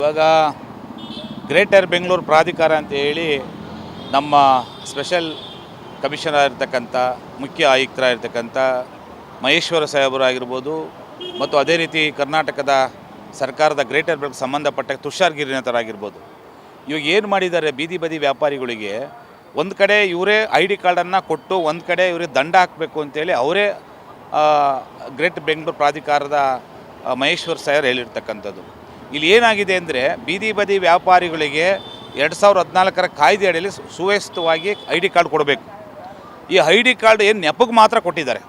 ಇವಾಗ ಗ್ರೇಟರ್ ಬೆಂಗಳೂರು ಪ್ರಾಧಿಕಾರ ಅಂತ ಹೇಳಿ ನಮ್ಮ ಸ್ಪೆಷಲ್ ಕಮಿಷನರ್ ಇರ್ತಕ್ಕಂಥ ಮುಖ್ಯ ಆಯುಕ್ತರಾಗಿರ್ತಕ್ಕಂಥ ಮಹೇಶ್ವರ ಸಾಹೇಬರಾಗಿರ್ಬೋದು ಮತ್ತು ಅದೇ ರೀತಿ ಕರ್ನಾಟಕದ ಸರ್ಕಾರದ ಗ್ರೇಟರ್ ಬೆಂಗಳೂರು ಸಂಬಂಧಪಟ್ಟ ತುಷಾರ್ ಗಿರಿನಾಥರಾಗಿರ್ಬೋದು. ಇವಾಗ ಏನು ಮಾಡಿದ್ದಾರೆ, ಬೀದಿ ಬದಿ ವ್ಯಾಪಾರಿಗಳಿಗೆ ಒಂದು ಕಡೆ ಇವರೇ ಐ ಡಿ ಕಾರ್ಡನ್ನು ಕೊಟ್ಟು ಒಂದು ಕಡೆ ಇವರಿಗೆ ದಂಡ ಹಾಕಬೇಕು ಅಂತೇಳಿ ಅವರೇ ಗ್ರೇಟ್ ಬೆಂಗಳೂರು ಪ್ರಾಧಿಕಾರದ ಮಹೇಶ್ವರ ಸಾಹೇಬರು ಹೇಳಿರ್ತಕ್ಕಂಥದ್ದು. ಇಲ್ಲಿ ಏನಾಗಿದೆ ಅಂದರೆ, ಬೀದಿ ಬದಿ ವ್ಯಾಪಾರಿಗಳಿಗೆ 2014ರ ಕಾಯ್ದೆ ಅಡಿಯಲ್ಲಿ ಸುವ್ಯವಸ್ಥಿತವಾಗಿ ಐ ಡಿ ಕಾರ್ಡ್ ಕೊಡಬೇಕು. ಈ ಐ ಡಿ ಕಾರ್ಡ್ ಏನು ನೆಪಕ್ಕೆ ಮಾತ್ರ ಕೊಟ್ಟಿದ್ದಾರೆ.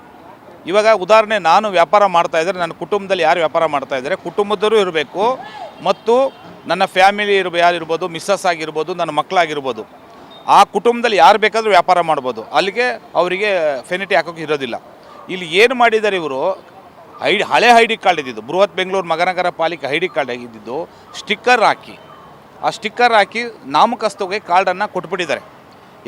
ಇವಾಗ ಉದಾಹರಣೆ, ನಾನು ವ್ಯಾಪಾರ ಮಾಡ್ತಾಯಿದ್ದರೆ, ನನ್ನ ಕುಟುಂಬದಲ್ಲಿ ಯಾರು ವ್ಯಾಪಾರ ಮಾಡ್ತಾಯಿದ್ದಾರೆ, ಕುಟುಂಬದವರು ಇರಬೇಕು ಮತ್ತು ನನ್ನ ಫ್ಯಾಮಿಲಿ ಯಾರಿರ್ಬೋದು, ಮಿಸ್ಸಸ್ ಆಗಿರ್ಬೋದು, ನನ್ನ ಮಕ್ಕಳಾಗಿರ್ಬೋದು, ಆ ಕುಟುಂಬದಲ್ಲಿ ಯಾರು ಬೇಕಾದರೂ ವ್ಯಾಪಾರ ಮಾಡ್ಬೋದು. ಅಲ್ಲಿಗೆ ಅವರಿಗೆ ಫೆನಿಟಿ ಹಾಕೋಕ್ಕೆ ಇರೋದಿಲ್ಲ. ಇಲ್ಲಿ ಏನು ಮಾಡಿದ್ದಾರೆ ಇವರು, ಹಳೆ ಐ ಡಿ ಕಾರ್ಡ್ ಇದ್ದಿದ್ದು, ಬೃಹತ್ ಬೆಂಗಳೂರು ಮಹಾನಗರ ಪಾಲಿಕೆ ಐ ಡಿ ಕಾರ್ಡ್ ಆಗಿದ್ದು ಸ್ಟಿಕ್ಕರ್ ಹಾಕಿ, ಆ ಸ್ಟಿಕ್ಕರ್ ಹಾಕಿ ನಾಮಕಸ್ತವಾಗಿ ಕಾರ್ಡನ್ನು ಕೊಟ್ಬಿಟ್ಟಿದ್ದಾರೆ.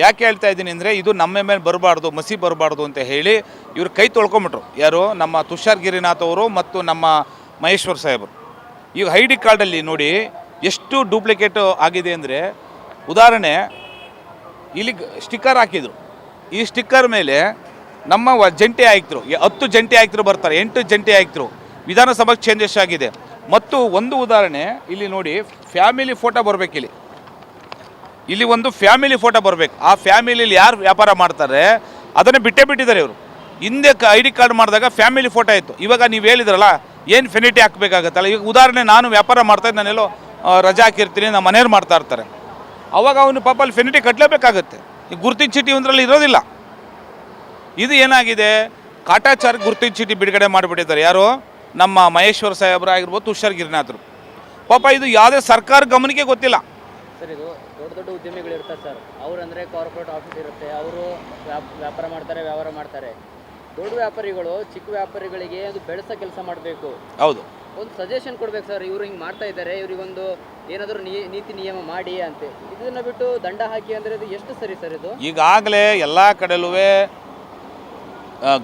ಯಾಕೆ ಹೇಳ್ತಾ ಇದ್ದೀನಿ ಅಂದರೆ, ಇದು ನಮ್ಮ ಮೇಲೆ ಬರಬಾರ್ದು, ಮಸಿ ಬರಬಾರ್ದು ಅಂತ ಹೇಳಿ ಇವರು ಕೈ ತೊಳ್ಕೊಂಬಿಟ್ರು. ಯಾರು, ನಮ್ಮ ತುಷಾರ್ ಗಿರಿನಾಥ್ ಅವರು ಮತ್ತು ನಮ್ಮ ಮಹೇಶ್ವರ ಸಾಹೇಬರು. ಈಗ ಐ ಡಿ ಕಾರ್ಡಲ್ಲಿ ನೋಡಿ ಎಷ್ಟು ಡೂಪ್ಲಿಕೇಟು ಆಗಿದೆ ಅಂದರೆ, ಉದಾಹರಣೆ ಇಲ್ಲಿ ಸ್ಟಿಕ್ಕರ್ ಹಾಕಿದರು, ಈ ಸ್ಟಿಕ್ಕರ್ ಮೇಲೆ ನಮ್ಮ ಜಂಟಿ ಆಯುಕ್ತರು 10 ಜಂಟಿ ಆಯುಕ್ತರು ಬರ್ತಾರೆ, 8 ಜಂಟಿ ಆಯುಕ್ತರು, ವಿಧಾನಸಭೆಗೆ ಚೇಂಜಸ್ ಆಗಿದೆ. ಮತ್ತು ಒಂದು ಉದಾಹರಣೆ ಇಲ್ಲಿ ನೋಡಿ, ಫ್ಯಾಮಿಲಿ ಫೋಟೋ ಬರಬೇಕು. ಇಲ್ಲಿ ಒಂದು ಫ್ಯಾಮಿಲಿ ಫೋಟೋ ಬರಬೇಕು. ಆ ಫ್ಯಾಮಿಲಿಯಲ್ಲಿ ಯಾರು ವ್ಯಾಪಾರ ಮಾಡ್ತಾರೆ ಅದನ್ನು ಬಿಟ್ಟಿದ್ದಾರೆ ಇವರು. ಹಿಂದೆ ಐ ಡಿ ಕಾರ್ಡ್ ಮಾಡಿದಾಗ ಫ್ಯಾಮಿಲಿ ಫೋಟೋ ಇತ್ತು. ಇವಾಗ ನೀವು ಹೇಳಿದ್ರಲ್ಲ, ಏನು ಫೆನಿಟಿ ಹಾಕಬೇಕಾಗತ್ತಲ್ಲ. ಈಗ ಉದಾಹರಣೆ, ನಾನು ವ್ಯಾಪಾರ ಮಾಡ್ತಾಯಿದ್ದು, ನಾನೆಲ್ಲೋ ರಜಾ ಹಾಕಿರ್ತೀನಿ, ನಮ್ಮ ಮನೆಯವ್ರು ಮಾಡ್ತಾ ಇರ್ತಾರೆ, ಅವಾಗ ಅವನು ಪಾಪ ಅಲ್ಲಿ ಫೆನಿಟಿ ಕಟ್ಟಲೇಬೇಕಾಗತ್ತೆ. ಈಗ ಗುರುತಿನ ಚೀಟಿ ಒಂದರಲ್ಲಿ ಇರೋದಿಲ್ಲ. ಇದು ಏನಾಗಿದೆ, ಕಾಟಾಚಾರ ಗುರುತಿನ ಚೀಟಿ ಬಿಡುಗಡೆ ಮಾಡಿಬಿಟ್ಟಿದ್ದಾರೆ. ಯಾರು, ನಮ್ಮ ಮಹೇಶ್ವರ ಸಾಹೇಬರು ಆಗಿರ್ಬೋದು, ತುಷಾರ್ ಗಿರಿನಾಥರು. ಪಾಪ ಇದು ಯಾವುದೇ ಸರ್ಕಾರ ಗಮನಕ್ಕೆ ಗೊತ್ತಿಲ್ಲ ಸರ್. ಇದು ದೊಡ್ಡ ದೊಡ್ಡ ಉದ್ಯಮಿಗಳು ಇರ್ತಾರೆ ಸರ್, ಅವರಂದರೆ ಕಾರ್ಪೊರೇಟ್ ಆಫೀಸ್ ಇರುತ್ತೆ, ಅವರು ವ್ಯಾಪಾರ ಮಾಡ್ತಾರೆ. ದೊಡ್ಡ ವ್ಯಾಪಾರಿಗಳು ಚಿಕ್ಕ ವ್ಯಾಪಾರಿಗಳಿಗೆ ಅದು ಬೆಳೆಸೋ ಕೆಲಸ ಮಾಡಬೇಕು. ಹೌದು, ಒಂದು ಸಜೆಷನ್ ಕೊಡ್ಬೇಕು ಸರ್, ಇವರು ಹಿಂಗೆ ಮಾಡ್ತಾ ಇದ್ದಾರೆ, ಇವರಿಗೊಂದು ಏನಾದರೂ ನೀತಿ ನಿಯಮ ಮಾಡಿ ಅಂತ. ಇದನ್ನು ಬಿಟ್ಟು ದಂಡ ಹಾಕಿ ಅಂದರೆ ಇದು ಎಷ್ಟು ಸರಿ ಸರ್? ಇದು ಈಗಾಗಲೇ ಎಲ್ಲ ಕಡೆಯಲ್ಲೂ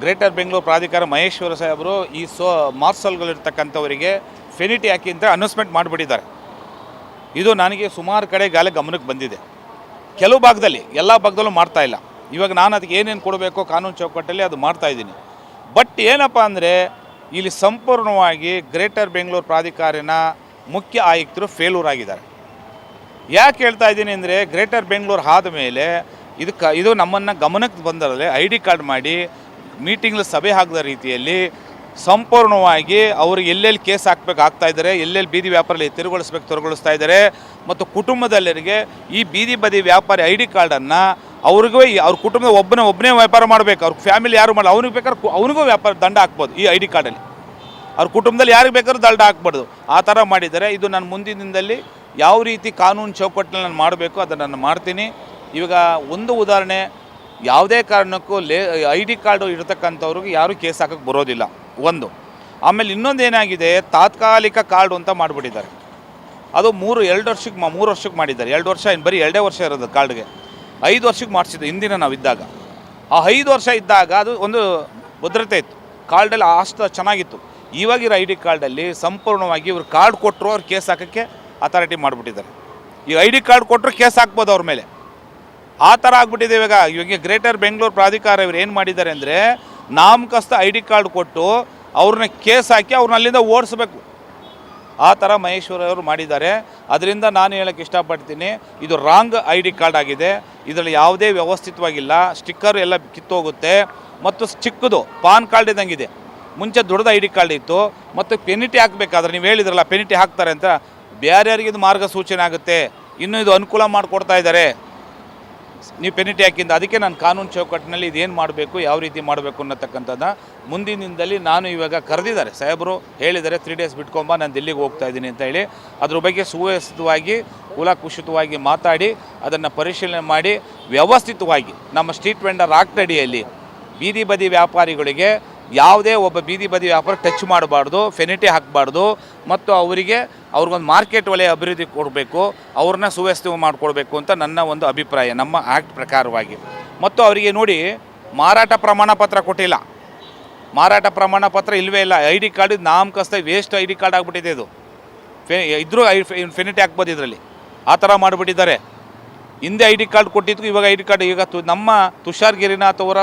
ಗ್ರೇಟರ್ ಬೆಂಗಳೂರು ಪ್ರಾಧಿಕಾರ ಮಹೇಶ್ವರ ಸಾಹೇಬರು ಈ ಮಾರ್ಸಲ್ಗಳಿರ್ತಕ್ಕಂಥವರಿಗೆ ಫೆನಿಟಿ ಹಾಕಿ ಅಂತ ಅನೌನ್ಸ್ಮೆಂಟ್ ಮಾಡಿಬಿಟ್ಟಿದ್ದಾರೆ. ಇದು ನನಗೆ ಸುಮಾರು ಕಡೆಗಾಲ ಗಮನಕ್ಕೆ ಬಂದಿದೆ. ಕೆಲವು ಭಾಗದಲ್ಲಿ, ಎಲ್ಲ ಭಾಗದಲ್ಲೂ ಮಾಡ್ತಾಯಿಲ್ಲ. ಇವಾಗ ನಾನು ಅದಕ್ಕೆ ಏನೇನು ಕೊಡಬೇಕೋ ಕಾನೂನು ಚೌಕಟ್ಟಲ್ಲಿ ಅದು ಮಾಡ್ತಾಯಿದ್ದೀನಿ. ಬಟ್ ಏನಪ್ಪ ಅಂದರೆ, ಇಲ್ಲಿ ಸಂಪೂರ್ಣವಾಗಿ ಗ್ರೇಟರ್ ಬೆಂಗಳೂರು ಪ್ರಾಧಿಕಾರಿನ ಮುಖ್ಯ ಆಯುಕ್ತರು ಫೇಲ್ಯೂರ್ ಆಗಿದ್ದಾರೆ. ಯಾಕೆ ಹೇಳ್ತಾ ಇದ್ದೀನಿ ಅಂದರೆ, ಗ್ರೇಟರ್ ಬೆಂಗಳೂರು ಆದ ಮೇಲೆ ಇದು ನಮ್ಮನ್ನು ಗಮನಕ್ಕೆ ಬಂದರಲ್ಲೇ ಐ ಡಿ ಕಾರ್ಡ್ ಮಾಡಿ ಮೀಟಿಂಗ್ಲಿ ಸಭೆ ಹಾಕಿದ ರೀತಿಯಲ್ಲಿ ಸಂಪೂರ್ಣವಾಗಿ ಅವ್ರಿಗೆ ಎಲ್ಲೆಲ್ಲಿ ಕೇಸ್ ಹಾಕಬೇಕಾಗ್ತಾ ಇದ್ದಾರೆ, ಎಲ್ಲೆಲ್ಲಿ ಬೀದಿ ವ್ಯಾಪಾರಲ್ಲಿ ತಿರುಗೊಳಿಸ್ತಾ ಇದ್ದಾರೆ. ಮತ್ತು ಕುಟುಂಬದಲ್ಲರಿಗೆ ಈ ಬೀದಿ ಬದಿ ವ್ಯಾಪಾರಿ ಐ ಡಿ ಕಾರ್ಡನ್ನು ಅವ್ರಿಗೂ ಅವ್ರ ಕುಟುಂಬದ ಒಬ್ಬನೇ ವ್ಯಾಪಾರ ಮಾಡಬೇಕು. ಅವ್ರ ಫ್ಯಾಮಿಲಿ ಯಾರು ಮಾಡಲ್ಲ, ಅವ್ನಿಗೆ ಬೇಕಾದ್ರೆ ಅವನಿಗೂ ವ್ಯಾಪಾರ ದಂಡ ಹಾಕ್ಬೋದು. ಈ ಐ ಡಿ ಕಾರ್ಡಲ್ಲಿ ಅವ್ರ ಕುಟುಂಬದಲ್ಲಿ ಯಾರಿಗೆ ಬೇಕಾದ್ರೂ ದಂಡ ಹಾಕ್ಬಾರ್ದು. ಆ ಥರ ಮಾಡಿದ್ದಾರೆ. ಇದು ನಾನು ಮುಂದಿನ ದಿನದಲ್ಲಿ ಯಾವ ರೀತಿ ಕಾನೂನು ಚೌಕಟ್ಟಿನಲ್ಲಿ ನಾನು ಮಾಡಬೇಕು ಅದನ್ನು ನಾನು ಮಾಡ್ತೀನಿ. ಇವಾಗ ಒಂದು ಉದಾಹರಣೆ, ಯಾವುದೇ ಕಾರಣಕ್ಕೂ ಐ ಡಿ ಕಾರ್ಡು ಇರತಕ್ಕಂಥವ್ರಿಗೆ ಯಾರೂ ಕೇಸ್ ಹಾಕೋಕ್ಕೆ ಬರೋದಿಲ್ಲ ಒಂದು. ಆಮೇಲೆ ಇನ್ನೊಂದು ಏನಾಗಿದೆ, ತಾತ್ಕಾಲಿಕ ಕಾರ್ಡು ಅಂತ ಮಾಡಿಬಿಟ್ಟಿದ್ದಾರೆ. ಅದು 3 ವರ್ಷಕ್ಕೆ ಮಾಡಿದ್ದಾರೆ. 2 ವರ್ಷ ಬರೀ 2 ವರ್ಷ ಇರೋದು ಕಾರ್ಡ್ಗೆ. 5 ವರ್ಷಕ್ಕೆ ಮಾಡಿಸಿದ್ದು ಹಿಂದಿನ ನಾವು ಇದ್ದಾಗ. ಆ 5 ವರ್ಷ ಇದ್ದಾಗ ಅದು ಒಂದು ಭದ್ರತೆ ಇತ್ತು, ಕಾರ್ಡಲ್ಲಿ ಅಷ್ಟು ಚೆನ್ನಾಗಿತ್ತು. ಇವಾಗಿರೋ ಐ ಡಿ ಕಾರ್ಡಲ್ಲಿ ಸಂಪೂರ್ಣವಾಗಿ ಇವ್ರು ಕಾರ್ಡ್ ಕೊಟ್ಟರು ಅವ್ರು ಕೇಸ್ ಹಾಕೋಕ್ಕೆ ಅಥಾರಿಟಿ ಮಾಡಿಬಿಟ್ಟಿದ್ದಾರೆ. ಈ ಐ ಡಿ ಕಾರ್ಡ್ ಕೊಟ್ಟರು ಕೇಸ್ ಹಾಕ್ಬೋದು ಅವ್ರ ಮೇಲೆ, ಆ ಥರ ಆಗ್ಬಿಟ್ಟಿದೆ ಇವಾಗ ಗ್ರೇಟರ್ ಬೆಂಗಳೂರು ಪ್ರಾಧಿಕಾರ ಇವ್ರು ಏನು ಮಾಡಿದ್ದಾರೆ ಅಂದರೆ, ನಾಮಕಸ್ತ ಐ ಡಿ ಕಾರ್ಡ್ ಕೊಟ್ಟು ಅವ್ರನ್ನ ಕೇಸ್ ಹಾಕಿ ಅವ್ರನ್ನ ಅಲ್ಲಿಂದ ಓಡಿಸ್ಬೇಕು. ಆ ಥರ ಮಹೇಶ್ವರ ಅವರು ಮಾಡಿದ್ದಾರೆ. ಅದರಿಂದ ನಾನು ಹೇಳೋಕ್ಕೆ ಇಷ್ಟಪಡ್ತೀನಿ, ಇದು ರಾಂಗ್ ಐ ಡಿ ಕಾರ್ಡ್ ಆಗಿದೆ. ಇದರಲ್ಲಿ ಯಾವುದೇ ವ್ಯವಸ್ಥಿತವಾಗಿಲ್ಲ. ಸ್ಟಿಕ್ಕರ್ ಎಲ್ಲ ಕಿತ್ತೋಗುತ್ತೆ. ಮತ್ತು ಚಿಕ್ಕದು ಪಾನ್ ಕಾರ್ಡ್ ಇದ್ದಂಗಿದೆ. ಮುಂಚೆ ದೊಡ್ಡದು ಐ ಡಿ ಕಾರ್ಡ್ ಇತ್ತು. ಮತ್ತು ಪೆನಿಟಿ ಹಾಕಬೇಕಾದ್ರೆ ನೀವು ಹೇಳಿದ್ರಲ್ಲ ಪೆನಿಟಿ ಹಾಕ್ತಾರೆ ಅಂತ, ಬೇರೆಯವರಿಗೆ ಇದು ಮಾರ್ಗಸೂಚನೆ ಆಗುತ್ತೆ. ಇನ್ನೂ ಇದು ಅನುಕೂಲ ಮಾಡಿಕೊಡ್ತಾ ಇದ್ದಾರೆ ನೀವು ಪೆನಿಟಿ ಹಾಕಿಂದ. ಅದಕ್ಕೆ ನಾನು ಕಾನೂನು ಚೌಕಟ್ಟಿನಲ್ಲಿ ಇದೇನು ಮಾಡಬೇಕು, ಯಾವ ರೀತಿ ಮಾಡಬೇಕು ಅನ್ನತಕ್ಕಂಥದ್ದು ಮುಂದಿನ ದಿನದಲ್ಲಿ ನಾನು ಇವಾಗ ಕರೆದಿದ್ದಾರೆ ಸಾಹೇಬರು, ಹೇಳಿದ್ದಾರೆ 3 ಡೇಸ್ ಬಿಟ್ಕೊಂಬ, ನಾನು ದಿಲ್ಲಿಗೆ ಹೋಗ್ತಾ ಇದ್ದೀನಿ ಅಂತ ಹೇಳಿ. ಅದ್ರ ಬಗ್ಗೆ ಸುವ್ಯವಸ್ಥಿತವಾಗಿ ಕುಲಕುಷಿತವಾಗಿ ಮಾತಾಡಿ ಅದನ್ನು ಪರಿಶೀಲನೆ ಮಾಡಿ ವ್ಯವಸ್ಥಿತವಾಗಿ ನಮ್ಮ ಸ್ಟ್ರೀಟ್ ವೆಂಡರ್ ಆಕ್ಟ್ ಅಡಿಯಲ್ಲಿ ಬೀದಿ ಬದಿ ವ್ಯಾಪಾರಿಗಳಿಗೆ ಯಾವುದೇ ಒಬ್ಬ ಬೀದಿ ಬದಿ ವ್ಯಾಪಾರ ಟಚ್ ಮಾಡಬಾರ್ದು, ಫೆನಿಟಿ ಹಾಕಬಾರ್ದು. ಮತ್ತು ಅವ್ರಿಗೊಂದು ಮಾರ್ಕೆಟ್ ವಲಯ ಅಭಿವೃದ್ಧಿ ಕೊಡಬೇಕು, ಅವ್ರನ್ನ ಸುವ್ಯವಸ್ಥೆ ಮಾಡಿಕೊಡ್ಬೇಕು ಅಂತ ನನ್ನ ಒಂದು ಅಭಿಪ್ರಾಯ, ನಮ್ಮ ಆ್ಯಕ್ಟ್ ಪ್ರಕಾರವಾಗಿ. ಮತ್ತು ಅವರಿಗೆ ನೋಡಿ, ಮಾರಾಟ ಪ್ರಮಾಣ ಪತ್ರ ಕೊಟ್ಟಿಲ್ಲ. ಮಾರಾಟ ಪ್ರಮಾಣ ಪತ್ರ ಇಲ್ಲವೇ ಇಲ್ಲ. ಐ ಡಿ ಕಾರ್ಡ್ ನಾಮಕಸ್ತ ವೇಸ್ಟ್ ಐ ಡಿ ಕಾರ್ಡ್ ಆಗಿಬಿಟ್ಟಿದೆ. ಇದು ಇದ್ರೂ ಫೆನಿಟಿ ಹಾಕ್ಬೋದು ಇದರಲ್ಲಿ, ಆ ಥರ ಮಾಡಿಬಿಟ್ಟಿದ್ದಾರೆ. ಹಿಂದೆ ಐ ಡಿ ಕಾರ್ಡ್ ಕೊಟ್ಟಿದ್ದು, ಇವಾಗ ಐ ಡಿ ಕಾರ್ಡ್ ಈಗ ನಮ್ಮ ತುಷಾರ್ ಗಿರಿನಾಥ್ ಅವರ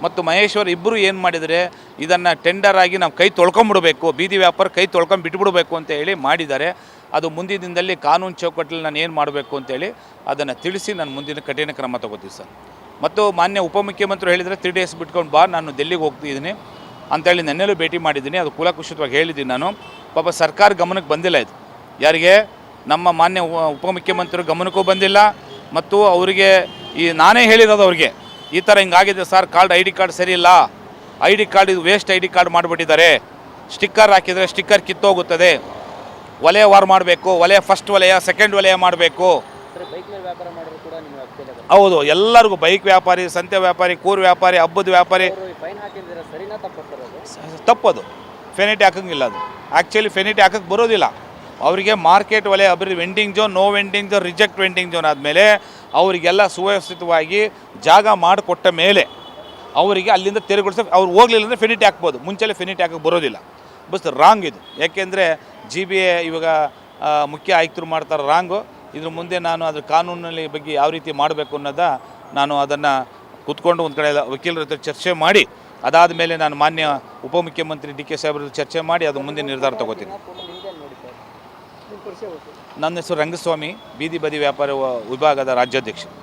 ಮತ್ತು ಮಹೇಶ್ವರ್ ಇಬ್ಬರು ಏನು ಮಾಡಿದರೆ, ಇದನ್ನು ಟೆಂಡರ್ ಆಗಿ ನಾವು ಕೈ ತೊಳ್ಕೊಂಬಿಡ್ಬೇಕು, ಬೀದಿ ವ್ಯಾಪಾರ ಕೈ ತೊಳ್ಕೊಂಬಿಟ್ಬಿಡ್ಬೇಕು ಅಂತ ಹೇಳಿ ಮಾಡಿದ್ದಾರೆ. ಅದು ಮುಂದಿನ ದಿನದಲ್ಲಿ ಕಾನೂನು ಚೌಕಟ್ಟಲ್ಲಿ ನಾನು ಏನು ಮಾಡಬೇಕು ಅಂತೇಳಿ ಅದನ್ನು ತಿಳಿಸಿ ನಾನು ಮುಂದಿನ ಕಠಿಣ ಕ್ರಮ ತಗೋತೀವಿ ಸರ್. ಮತ್ತು ಮಾನ್ಯ ಉಪಮುಖ್ಯಮಂತ್ರಿ ಹೇಳಿದರೆ 3 ಡೇಸ್ ಬಿಟ್ಕೊಂಡು ಬಾ, ನಾನು ಡೆಲ್ಲಿಗೆ ಹೋಗ್ತಿದ್ದೀನಿ ಅಂತೇಳಿ ನೆನ್ನೆಲ್ಲೂ ಭೇಟಿ ಮಾಡಿದ್ದೀನಿ. ಅದು ಕೂಲಂಕುಷವಾಗಿ ಹೇಳಿದ್ದೀನಿ ನಾನು. ಪಾಪ ಸರ್ಕಾರ ಗಮನಕ್ಕೆ ಬಂದಿಲ್ಲ ಇದು, ಯಾರಿಗೆ ನಮ್ಮ ಮಾನ್ಯ ಉಪಮುಖ್ಯಮಂತ್ರಿ ಗಮನಕ್ಕೂ ಬಂದಿಲ್ಲ. ಮತ್ತು ಅವರಿಗೆ ನಾನೇ ಹೇಳಿರೋದು ಅವ್ರಿಗೆ, ಈ ಥರ ಹಿಂಗಾಗಿದೆ ಸರ್, ಐ ಡಿ ಕಾರ್ಡ್ ಸರಿ ಇಲ್ಲ, ಐ ಡಿ ಕಾರ್ಡ್ ಇದು ವೇಸ್ಟ್ ಐ ಡಿ ಕಾರ್ಡ್ ಮಾಡಿಬಿಟ್ಟಿದ್ದಾರೆ, ಸ್ಟಿಕ್ಕರ್ ಹಾಕಿದರೆ ಸ್ಟಿಕ್ಕರ್ ಕಿತ್ತೋಗುತ್ತದೆ, ವಲಯ ವಾರ್ ಮಾಡಬೇಕು, ವಲಯ ಫಸ್ಟ್ ವಲಯ ಸೆಕೆಂಡ್ ವಲಯ ಮಾಡಬೇಕು. ಬೈಕ್ ಮೇಲೆ ವ್ಯಾಪಾರ ಮಾಡೋರು ಕೂಡ ನಿಮ್ಮ ಹೌದು, ಎಲ್ಲರಿಗೂ ಬೈಕ್ ವ್ಯಾಪಾರಿ, ಸಂತೆ ವ್ಯಾಪಾರಿ, ಕೂರು ವ್ಯಾಪಾರಿ, ಹಬ್ಬದ ವ್ಯಾಪಾರಿ. ಫೈನ್ ಹಾಕಿದ್ರೆ ಸರಿನಾ ತಪ್ಪು? ತಪ್ಪದು, ಫೆನಿಟಿ ಹಾಕಂಗಿಲ್ಲ. ಅದು ಆ್ಯಕ್ಚುಲಿ ಫೆನಿಟಿ ಹಾಕಕ್ಕೆ ಬರೋದಿಲ್ಲ ಅವರಿಗೆ. ಮಾರ್ಕೆಟ್ ವಲಯ ಅಭಿವೃದ್ಧಿ vending zone, no vending zone, reject vending zone ಆದಮೇಲೆ ಅವರಿಗೆಲ್ಲ ಸುವ್ಯವಸ್ಥಿತವಾಗಿ ಜಾಗ ಮಾಡಿಕೊಟ್ಟ ಮೇಲೆ ಅವರಿಗೆ ಅಲ್ಲಿಂದ ತೆರವುಗೊಳಿಸಿ ಅವ್ರು ಹೋಗಲಿಲ್ಲ ಅಂದರೆ ಫೆನಿಟಿ ಹಾಕ್ಬೋದು. ಮುಂಚೆಲೆ ಫೆನಿಟಿ ಹಾಕಕ್ಕೆ ಬರೋದಿಲ್ಲ. ಬಸ್ ರಾಂಗ್ ಇದು. ಯಾಕೆಂದರೆ GBA ಇವಾಗ ಮುಖ್ಯ ಆಯುಕ್ತರು ಮಾಡ್ತಾರೆ ರಾಂಗು. ಇದ್ರ ಮುಂದೆ ನಾನು ಅದ್ರ ಕಾನೂನಲ್ಲಿ ಬಗ್ಗೆ ಯಾವ ರೀತಿ ಮಾಡಬೇಕು ಅನ್ನೋದ ನಾನು ಅದನ್ನು ಕೂತ್ಕೊಂಡು ಒಂದು ಕಡೆ ವಕೀಲರ ಹತ್ರ ಚರ್ಚೆ ಮಾಡಿ, ಅದಾದ ಮೇಲೆ ನಾನು ಮಾನ್ಯ ಉಪಮುಖ್ಯಮಂತ್ರಿ DK ಸಾಹೇಬ್ರ ಚರ್ಚೆ ಮಾಡಿ ಅದು ಮುಂದೆ ನಿರ್ಧಾರ ತಗೋತೀನಿ. ನನ್ನ ಹೆಸರು ರಂಗಸ್ವಾಮಿ, ಬೀದಿ ಬದಿ ವ್ಯಾಪಾರ ವಿಭಾಗದ ರಾಜ್ಯಾಧ್ಯಕ್ಷ.